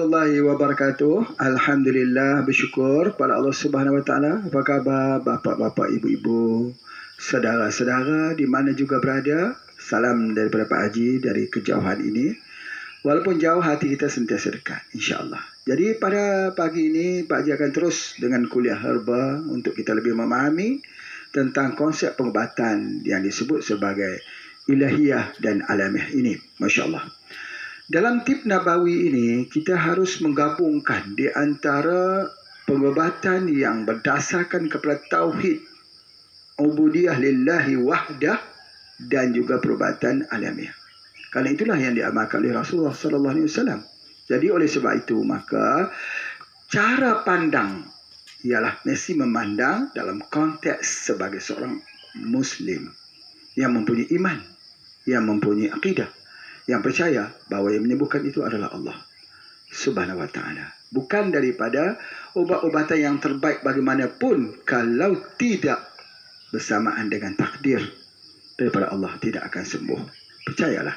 warahmatullahi wabarakatuh. Alhamdulillah, bersyukur pada Allah Subhanahu wa taala. Apa khabar bapak-bapak, ibu-ibu, saudara-saudara di mana juga berada? Salam daripada Pak Haji dari kejauhan ini. Walaupun jauh, hati kita sentiasa dekat, insya-Allah. Jadi pada pagi ini Pak Haji akan terus dengan kuliah herba untuk kita lebih memahami tentang konsep pengobatan yang disebut sebagai ilahiyah dan alamiah ini. Masya-Allah. Dalam tip Nabawi ini, kita harus menggabungkan di antara pengobatan yang berdasarkan kepada tauhid, ubudiyah lillahi wahdah, dan juga perubatan alamiah. Kerana itulah yang diamalkan oleh Rasulullah sallallahu alaihi wasallam. Jadi oleh sebab itu, maka cara pandang ialah mesti memandang dalam konteks sebagai seorang Muslim yang mempunyai iman, yang mempunyai akidah, yang percaya bahawa yang menyembuhkan itu adalah Allah Subhanahu wa ta'ala. Bukan daripada ubat-ubatan yang terbaik bagaimanapun, kalau tidak bersamaan dengan takdir daripada Allah, tidak akan sembuh. Percayalah.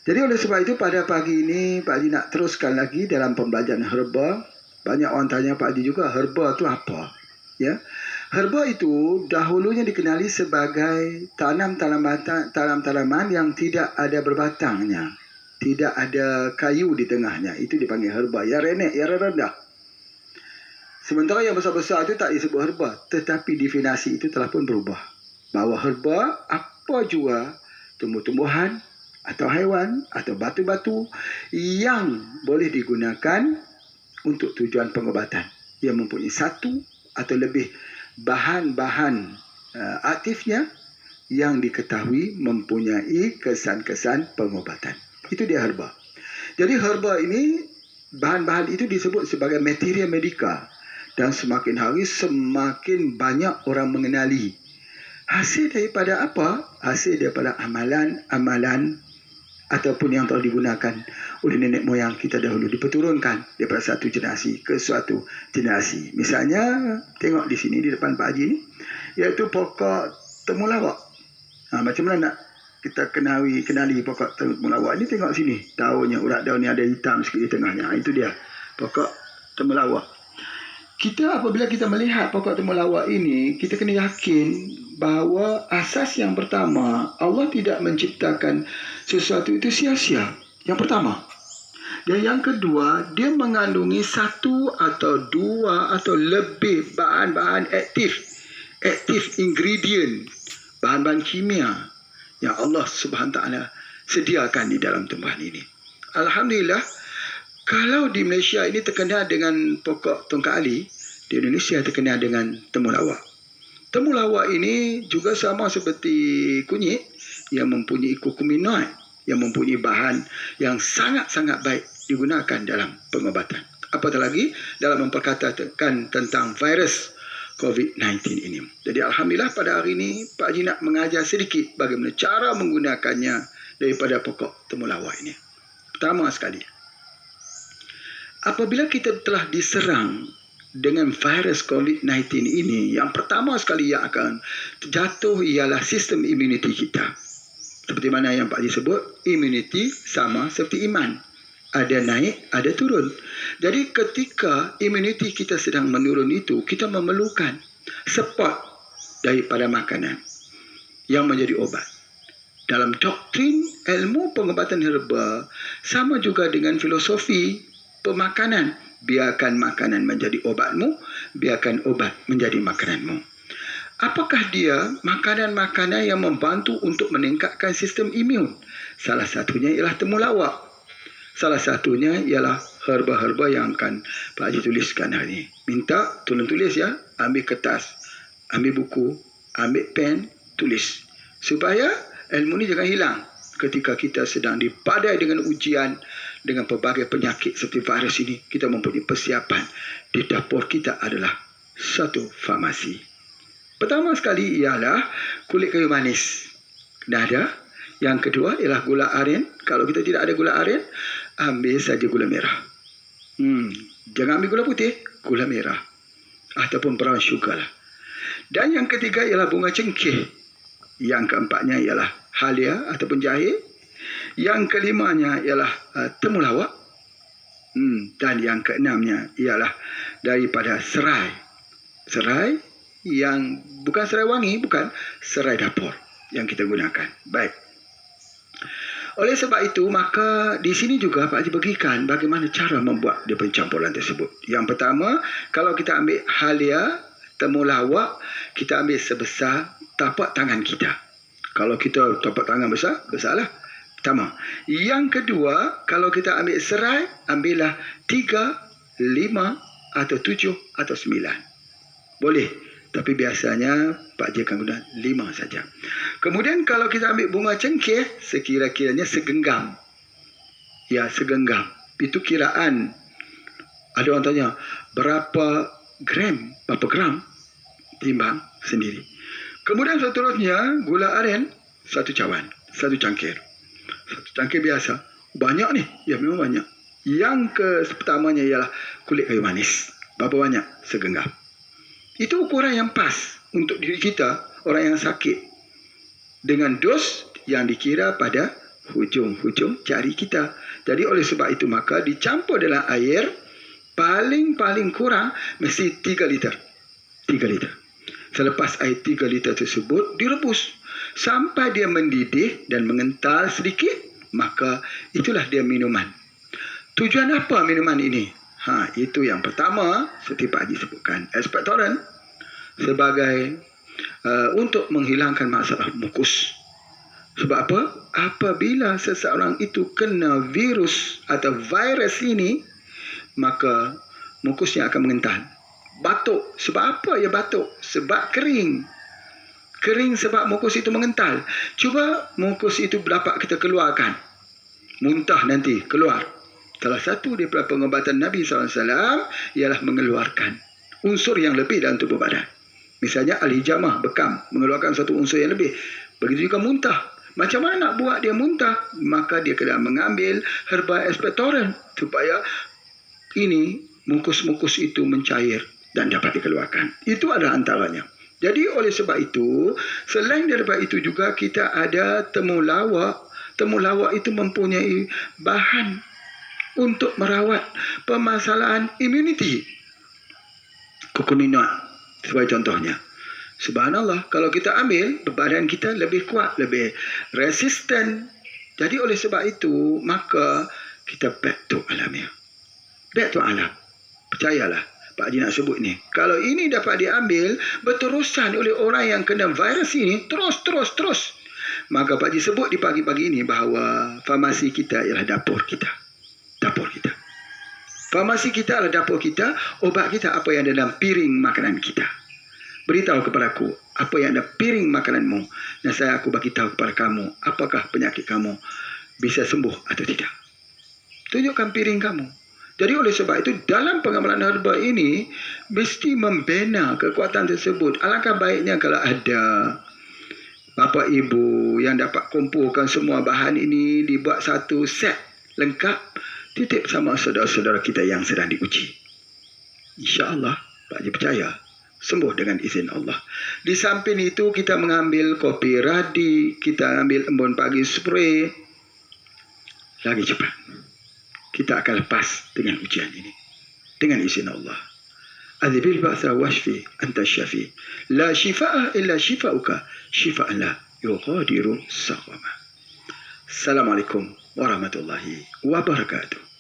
Jadi oleh sebab itu pada pagi ini Pak Haji nak teruskan lagi dalam pembelajaran herba. Banyak orang tanya Pak Haji juga, herba itu apa? Ya. Herba itu dahulunya dikenali sebagai tanaman yang tidak ada berbatangnya, tidak ada kayu di tengahnya. Itu dipanggil herba. Yang renek, yang rendah. Sementara yang besar-besar itu tak disebut herba, tetapi definisi itu telah pun berubah. Bahawa herba apa jua tumbuh-tumbuhan atau haiwan atau batu-batu yang boleh digunakan untuk tujuan pengobatan, yang mempunyai satu atau lebih bahan-bahan aktifnya yang diketahui mempunyai kesan-kesan pengobatan. Itu dia herba. Jadi herba ini, bahan-bahan itu disebut sebagai materia medika, dan semakin hari semakin banyak orang mengenali. Hasil daripada apa? Hasil daripada amalan-amalan ataupun yang telah digunakan oleh nenek moyang kita dahulu, diperturunkan daripada satu generasi ke suatu generasi. Misalnya, tengok di sini di depan Pak Haji ni, iaitu pokok temulawak. Macam mana nak kita kenali pokok temulawak ni? Tengok sini, daunnya, urat daun ni ada hitam sikit di tengahnya. Itu dia, pokok temulawak. Apabila kita melihat pokok temulawak ini, kita kena yakin bahawa asas yang pertama, Allah tidak menciptakan sesuatu itu sia-sia. Yang pertama. Dan yang kedua, dia mengandungi satu atau dua atau lebih bahan-bahan aktif ingredient, bahan-bahan kimia yang Allah Subhanahu Taala sediakan di dalam tumbuhan ini. Alhamdulillah, kalau di Malaysia ini terkenal dengan pokok tongkat ali, di Indonesia terkenal dengan temulawak. Temulawak ini juga sama seperti kunyit yang mempunyai kurkuminoid, yang mempunyai bahan yang sangat-sangat baik digunakan dalam pengobatan. Apatah lagi dalam memperkatakan tentang virus COVID-19 ini. Jadi Alhamdulillah pada hari ini Pak Haji nak mengajar sedikit bagaimana cara menggunakannya daripada pokok temulawak ini. Pertama sekali, apabila kita telah diserang dengan virus COVID-19 ini, yang pertama sekali yang akan jatuh ialah sistem imuniti kita. Seperti mana yang Pak Haji sebut, imuniti sama seperti iman. Ada naik, ada turun. Jadi ketika imuniti kita sedang menurun itu, kita memerlukan support daripada makanan yang menjadi obat. Dalam doktrin ilmu pengobatan herba, sama juga dengan filosofi pemakanan. Biarkan makanan menjadi obatmu, biarkan obat menjadi makananmu. Apakah dia makanan-makanan yang membantu untuk meningkatkan sistem imun? Salah satunya ialah temulawak. Salah satunya ialah herba-herba yang akan Pak Haji tuliskan hari ini. Minta tolong tulis ya, ambil kertas, ambil buku, ambil pen, tulis. Supaya ilmu ni jangan hilang ketika kita sedang dipadai dengan ujian, dengan pelbagai penyakit seperti virus ini. Kita mempunyai persiapan. Di dapur kita adalah satu farmasi. Pertama sekali ialah kulit kayu manis. Dah ada. Yang kedua ialah gula aren. Kalau kita tidak ada gula aren, ambil saja gula merah. Jangan ambil gula putih, gula merah. Ataupun brown sugar lah. Dan yang ketiga ialah bunga cengkeh. Yang keempatnya ialah halia ataupun jahe. Yang kelimanya ialah temulawak. Dan yang keenamnya ialah daripada serai. Serai yang bukan serai wangi, bukan serai dapur yang kita gunakan. Baik. Oleh sebab itu, maka di sini juga Pak Haji bagikan bagaimana cara membuat dia pencampuran tersebut. Yang pertama, kalau kita ambil halia, temulawak, kita ambil sebesar tapak tangan kita. Kalau kita tapak tangan besar, besarlah. Pertama. Yang kedua, kalau kita ambil serai, ambillah 3, 5, atau 7, atau 9. Boleh. Tapi biasanya Pak Haji akan guna 5 saja. Kemudian kalau kita ambil bunga cengkeh, sekira-kiranya segenggam. Ya, segenggam. Itu kiraan. Ada orang tanya, berapa gram? Timbang sendiri. Kemudian seterusnya, gula aren, 1 cawan. 1 cangkir. 1 cangkir biasa. Banyak ni. Ya, memang banyak. Yang pertamanya ialah kulit kayu manis. Berapa banyak? Segenggam. Itu ukuran yang pas untuk diri kita, orang yang sakit. Dengan dos yang dikira pada hujung-hujung jari kita. Jadi oleh sebab itu maka dicampur dalam air paling kurang mesti 3 liter. 3 liter. Selepas air 3 liter tersebut direbus sampai dia mendidih dan mengental sedikit, maka itulah dia minuman. Tujuan apa minuman ini? Itu yang pertama, seperti Pak Haji sebutkan, expectorant sebagai untuk menghilangkan masalah mukus. Sebab apa? Apabila seseorang itu kena virus atau virus ini, maka mukusnya akan mengental. Batuk. Sebab apa ya batuk? Sebab kering. Kering sebab mukus itu mengental. Cuba mukus itu dapat kita keluarkan. Muntah nanti keluar. Salah satu daripada pengobatan Nabi SAW ialah mengeluarkan unsur yang lebih dalam tubuh badan. Misalnya al-hijamah, bekam, mengeluarkan satu unsur yang lebih. Begitu juga muntah. Macam mana nak buat dia muntah? Maka dia kena mengambil herba expectorant supaya ini mukus-mukus itu mencair dan dapat dikeluarkan. Itu adalah antaranya. Jadi oleh sebab itu, selain daripada itu juga kita ada temulawak. Temulawak itu mempunyai bahan untuk merawat permasalahan immunity. Kokonut sebagai contohnya. Subhanallah, kalau kita ambil, badan kita lebih kuat, lebih resisten. Jadi oleh sebab itu, maka kita back to alamiah. Back to alam. Percayalah, Pak Haji nak sebut ni. Kalau ini dapat diambil berterusan oleh orang yang kena virus ini, terus. Maka Pak Haji sebut di pagi-pagi ini bahawa farmasi kita ialah dapur kita. Dapur kita. Farmasi kita adalah dapur kita, obat kita apa yang ada dalam piring makanan kita. Beritahu kepadaku apa yang ada piring makananmu, dan aku bagi tahu kepada kamu apakah penyakit kamu bisa sembuh atau tidak. Tunjukkan piring kamu. Jadi oleh sebab itu dalam pengamalan herba ini mesti membina kekuatan tersebut. Alangkah baiknya kalau ada bapa ibu yang dapat kumpulkan semua bahan ini, dibuat satu set lengkap, titip sama saudara-saudara kita yang sedang diuji. InsyaAllah Pak Haji percaya sembuh dengan izin Allah. Di samping itu kita mengambil kopi radi, kita ambil embun pagi spray. Lagi cepat kita akan lepas dengan ujian ini dengan izin Allah. Adhibil ba'sa washfi anta syafi. La shifa'ah illa shifa'uka shifa'an la yughadiru saqama. Assalamualaikum warahmatullahi wabarakatuh.